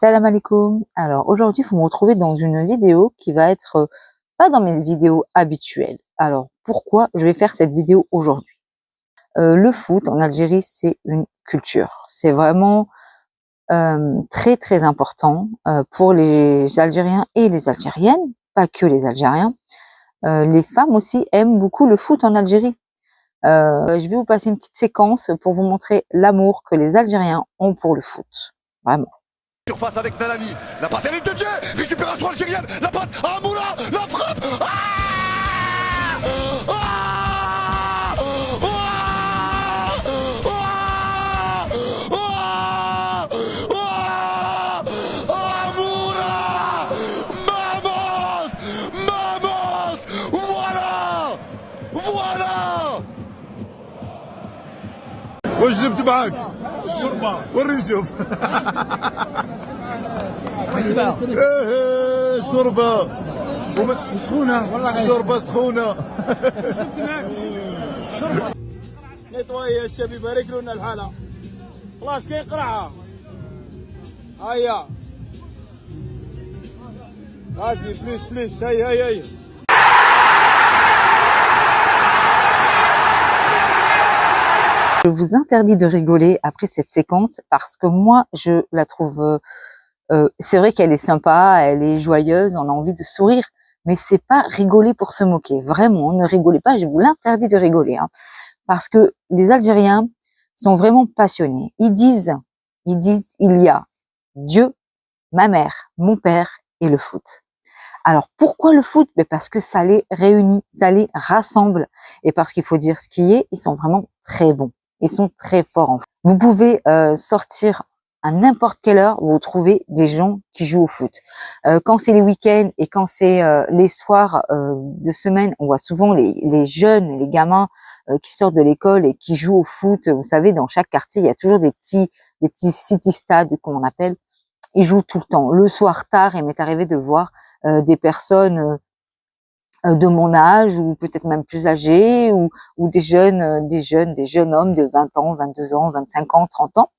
Salam alaikum. Alors aujourd'hui, vous me retrouvez dans une vidéo qui va être pas dans mes vidéos habituelles. Alors pourquoi je vais faire cette vidéo aujourd'hui? Le foot en Algérie, c'est une culture. C'est vraiment très très important pour les Algériens et les Algériennes, pas que les Algériens. Les femmes aussi aiment beaucoup le foot en Algérie. Je vais vous passer une petite séquence pour vous montrer l'amour que les Algériens ont pour le foot. Vraiment. Surface avec Nalani, la passe elle est déviée, récupération algérienne, la passe à Moula, la frappe. Voilà. واش جبت معاك؟ الشوربه وري نشوف. شوربه وسخونه والله شوربه سخونه. جبت معاك شوربه نيطواي يا الشباب يبارك لنا الحاله خلاص كيقرعها هيا غازي بليس هيا Je vous interdis de rigoler après cette séquence parce que moi, je la trouve... c'est vrai qu'elle est sympa, elle est joyeuse, on a envie de sourire, mais c'est pas rigoler pour se moquer. Vraiment, ne rigolez pas, je vous l'interdis de rigoler. Hein, parce que les Algériens sont vraiment passionnés. Ils disent, il y a Dieu, ma mère, mon père et le foot. Alors pourquoi le foot? Mais parce que ça les réunit, ça les rassemble. Et parce qu'il faut dire ce qui est, ils sont vraiment très bons. Ils sont très forts en foot. Vous pouvez sortir à n'importe quelle heure, vous trouvez des gens qui jouent au foot. Quand c'est les week-ends et quand c'est les soirs de semaine, on voit souvent les jeunes, les gamins qui sortent de l'école et qui jouent au foot. Vous savez, dans chaque quartier, il y a toujours des petits city stades, comme on appelle. Ils jouent tout le temps. Le soir tard, il m'est arrivé de voir des personnes de mon âge ou peut-être même plus âgés ou des jeunes hommes de 20 ans, 22 ans, 25 ans, 30 ans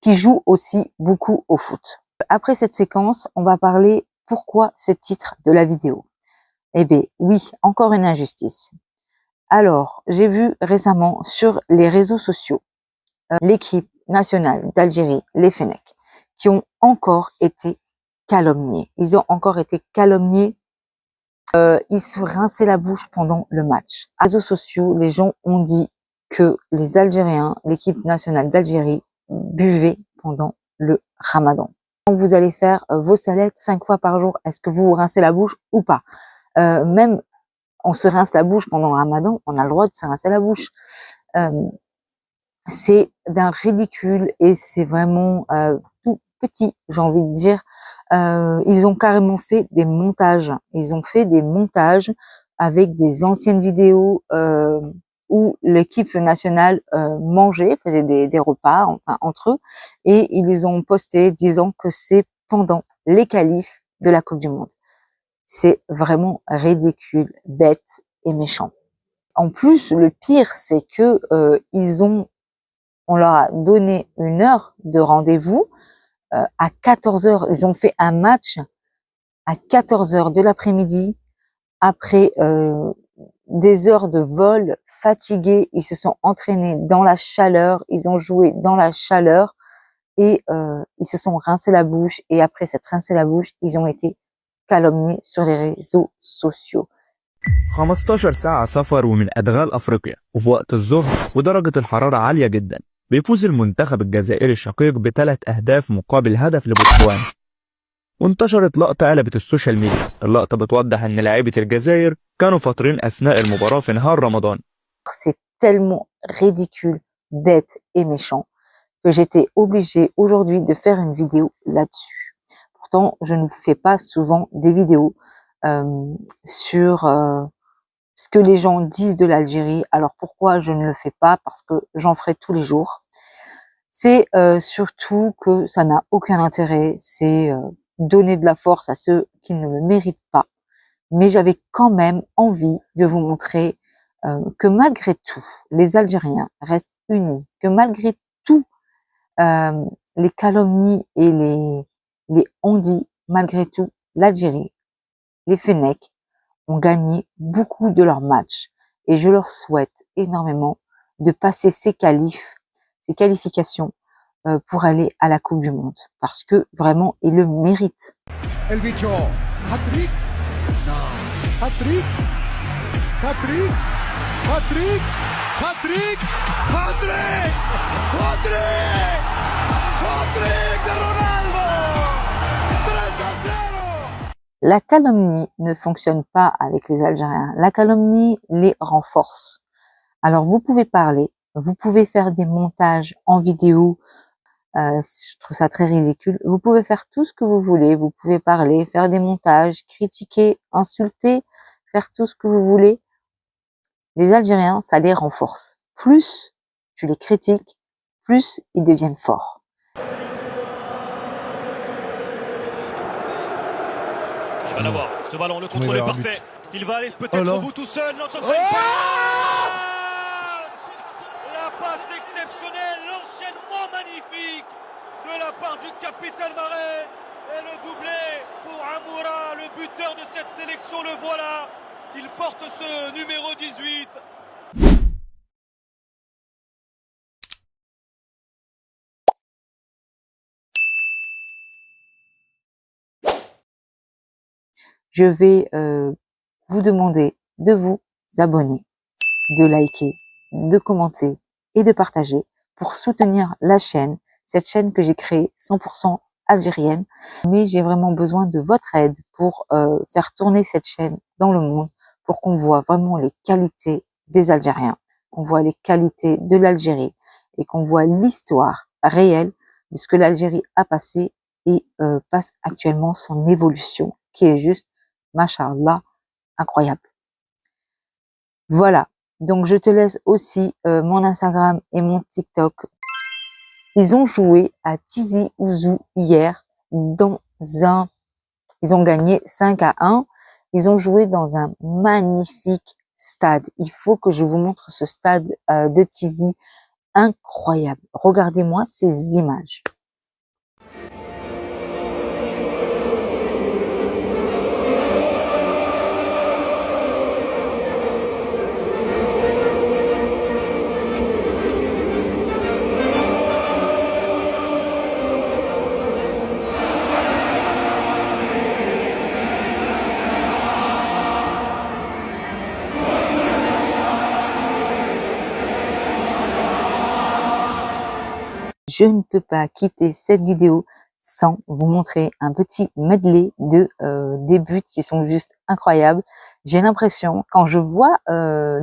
qui jouent aussi beaucoup au foot. Après cette séquence, on va parler pourquoi ce titre de la vidéo. Eh bien, oui, encore une injustice. Alors, j'ai vu récemment sur les réseaux sociaux l'équipe nationale d'Algérie, les Fennecs, qui ont encore été calomniés. Ils ont encore été calomniés. Ils se rinçaient la bouche pendant le match. À réseaux sociaux, les gens ont dit que les Algériens, l'équipe nationale d'Algérie, buvaient pendant le Ramadan. Quand vous allez faire vos salettes 5 fois par jour, est-ce que vous vous rincez la bouche ou pas? Même on se rince la bouche pendant le Ramadan, on a le droit de se rincer la bouche. C'est d'un ridicule et c'est vraiment tout petit, j'ai envie de dire. Ils ont carrément fait des montages. Ils ont fait des montages avec des anciennes vidéos où l'équipe nationale mangeait, faisait des repas enfin, entre eux, et ils les ont postés disant que c'est pendant les qualifs de la Coupe du Monde. C'est vraiment ridicule, bête et méchant. En plus, le pire, c'est que on leur a donné une heure de rendez-vous à 14 heures. Ils ont fait un match à 14 heures de l'après-midi après des heures de vol, fatigués. Ils se sont entraînés dans la chaleur, ils ont joué dans la chaleur et ils se sont rincés la bouche. Et après s'être rincés la bouche, ils ont été calomniés sur les réseaux sociaux. 15 ساعة سفر ومن أدغال أفريقيا وفي وقت الظهر ودرجة الحرارة عالية جدا بيفوز المنتخب الجزائري الشقيق ب3 أهداف مقابل هدف لبوتسوانا. وانتشرت لقطة قلبت السوشيال ميديا. اللقطة بتوضح إن لاعيبة الجزائر كانوا فاطرين أثناء المباراة في نهار رمضان. C'est tellement ridicule, bête et méchant que j'étais obligée aujourd'hui de faire une vidéo là-dessus. Pourtant, je ne fais pas souvent des vidéos sur ce que les gens disent de l'Algérie. Alors pourquoi je ne le fais pas? Parce que j'en ferai tous les jours. C'est surtout que ça n'a aucun intérêt. C'est donner de la force à ceux qui ne le méritent pas. Mais j'avais quand même envie de vous montrer que malgré tout, les Algériens restent unis, que malgré tout, les calomnies et les Ondis, malgré tout, l'Algérie, les Fennecs ont gagné beaucoup de leurs matchs et je leur souhaite énormément de passer ces qualifications pour aller à la Coupe du Monde parce que vraiment ils le méritent. El bicho. Hat-trick. Non. Hat-trick. Hat-trick. Hat-trick. Hat-trick. Hat-trick. Hat-trick. Hat-trick de Ronaldo. 3-0. La calomnie ne fonctionne pas avec les Algériens. La calomnie les renforce. Alors vous pouvez parler, vous pouvez faire des montages en vidéo. Je trouve ça très ridicule. Vous pouvez faire tout ce que vous voulez. Vous pouvez parler, faire des montages, critiquer, insulter, faire tout ce que vous voulez. Les Algériens, ça les renforce. Plus tu les critiques, plus ils deviennent forts. Il va l'avoir, ce ballon, le contrôle est parfait. Il va aller peut-être au bout tout seul. Notre la passe exceptionnelle, l'enchaînement magnifique de la part du capitaine Mahrez. Et le doublé pour Amoura, le buteur de cette sélection, le voilà. Il porte ce numéro 18. Je vais vous demander de vous abonner, de liker, de commenter et de partager pour soutenir la chaîne, cette chaîne que j'ai créée 100% algérienne. Mais j'ai vraiment besoin de votre aide pour faire tourner cette chaîne dans le monde, pour qu'on voit vraiment les qualités des Algériens, qu'on voit les qualités de l'Algérie et qu'on voit l'histoire réelle de ce que l'Algérie a passé et passe actuellement son évolution qui est juste, machallah, incroyable. Voilà, donc je te laisse aussi mon Instagram et mon TikTok. Ils ont joué à Tizi Ouzou hier ils ont gagné 5-1. Ils ont joué dans un magnifique stade. Il faut que je vous montre ce stade de Tizi, incroyable. Regardez-moi ces images. Je ne peux pas quitter cette vidéo sans vous montrer un petit medley de des buts qui sont juste incroyables. J'ai l'impression, quand je vois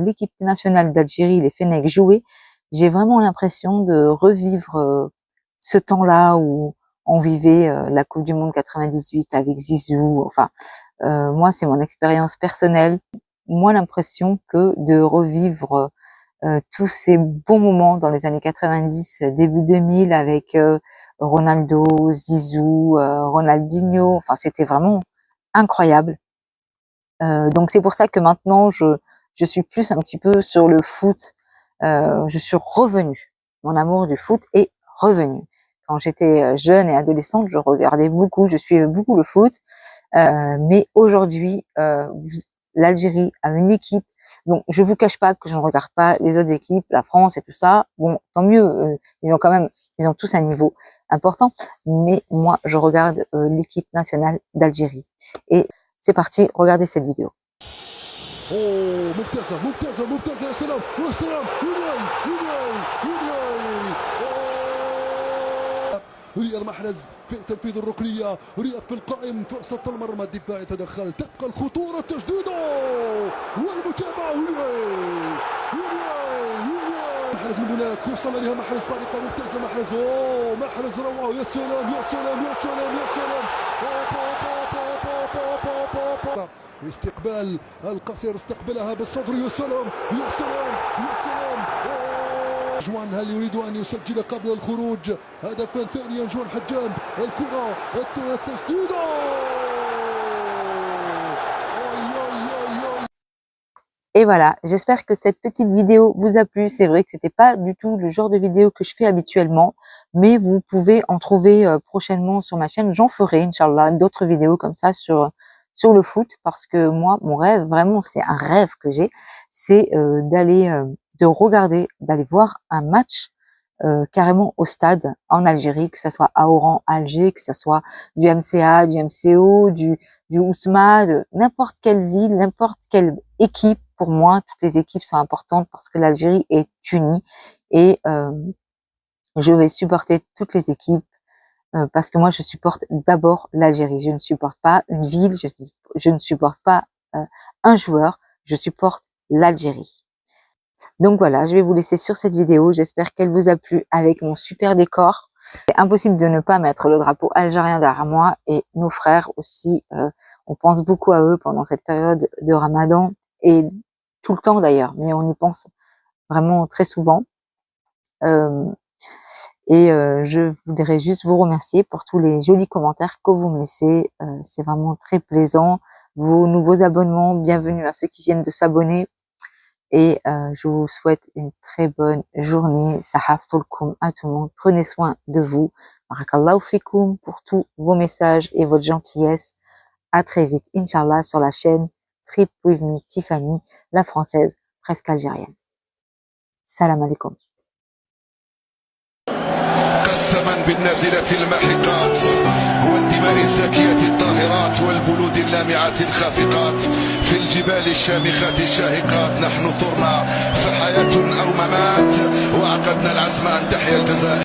l'équipe nationale d'Algérie, les Fennecs jouer, j'ai vraiment l'impression de revivre ce temps-là où on vivait la Coupe du Monde 98 avec Zizou. Enfin, moi, c'est mon expérience personnelle. Moi, l'impression que de revivre tous ces bons moments dans les années 90, début 2000 avec Ronaldo, Zizou, Ronaldinho. Enfin, c'était vraiment incroyable. Donc c'est pour ça que maintenant je suis plus un petit peu sur le foot. Je suis revenue. Mon amour du foot est revenu. Quand j'étais jeune et adolescente, je regardais beaucoup, je suivais beaucoup le foot. Mais aujourd'hui, l'Algérie a une équipe. Donc, je vous cache pas que je ne regarde pas les autres équipes, la France et tout ça. Bon, tant mieux, ils ont tous un niveau important. Mais moi, je regarde l'équipe nationale d'Algérie. Et c'est parti, regardez cette vidéo. Oh, ممتازة ممتازة ممتازة يا سلام يا سلام رياض محرز في تنفيذ الركنية، رياض في القائم في وسط المرمى الدفاع يتدخل، تبقى الخطورة تسديده والمتابعة محرز من هناك وصل لها محرز بطريقة ممتازة محرز اوه محرز روعة يا سلام يا سلام يا سلام يا سلام استقبال القصير استقبلها بالصدر يا سلام يا سلام يا سلام جوان هل يريد ان يسجل قبل الخروج هدفا ثانيا جوان حجام الكرة التسديدة Et voilà, j'espère que cette petite vidéo vous a plu. C'est vrai que c'était pas du tout le genre de vidéo que je fais habituellement, mais vous pouvez en trouver prochainement sur ma chaîne. J'en ferai, Inch'Allah, d'autres vidéos comme ça sur le foot, parce que moi, mon rêve, vraiment, c'est un rêve que j'ai, c'est de regarder, d'aller voir un match carrément au stade en Algérie, que ce soit à Oran, Alger, que ce soit du MCA, du MCO, du Ousma, de n'importe quelle ville, n'importe quelle équipe. Pour moi, toutes les équipes sont importantes parce que l'Algérie est unie et je vais supporter toutes les équipes parce que moi, je supporte d'abord l'Algérie. Je ne supporte pas une ville, je ne supporte pas un joueur, je supporte l'Algérie. Donc voilà, je vais vous laisser sur cette vidéo. J'espère qu'elle vous a plu avec mon super décor. C'est impossible de ne pas mettre le drapeau algérien derrière moi et nos frères aussi. On pense beaucoup à eux pendant cette période de Ramadan et tout le temps d'ailleurs, mais on y pense vraiment très souvent. Je voudrais juste vous remercier pour tous les jolis commentaires que vous me laissez. C'est vraiment très plaisant. Vos nouveaux abonnements, bienvenue à ceux qui viennent de s'abonner. Et je vous souhaite une très bonne journée. Sahaftoulkoum à tout le monde. Prenez soin de vous. Barakallahu fikoum pour tous vos messages et votre gentillesse. À très vite, Inch'Allah, sur la chaîne Trip with me Tiffany, la française presque algérienne. Salam alaikum. قسما بالنازلة الماحقات والدماء الزاكية الطاهرات والبلود اللامعات الخافقات في الجبال الشامخات الشاهقات نحن ثرنا فحياة أو ممات وعقدنا العزم أن تحيا الجزائر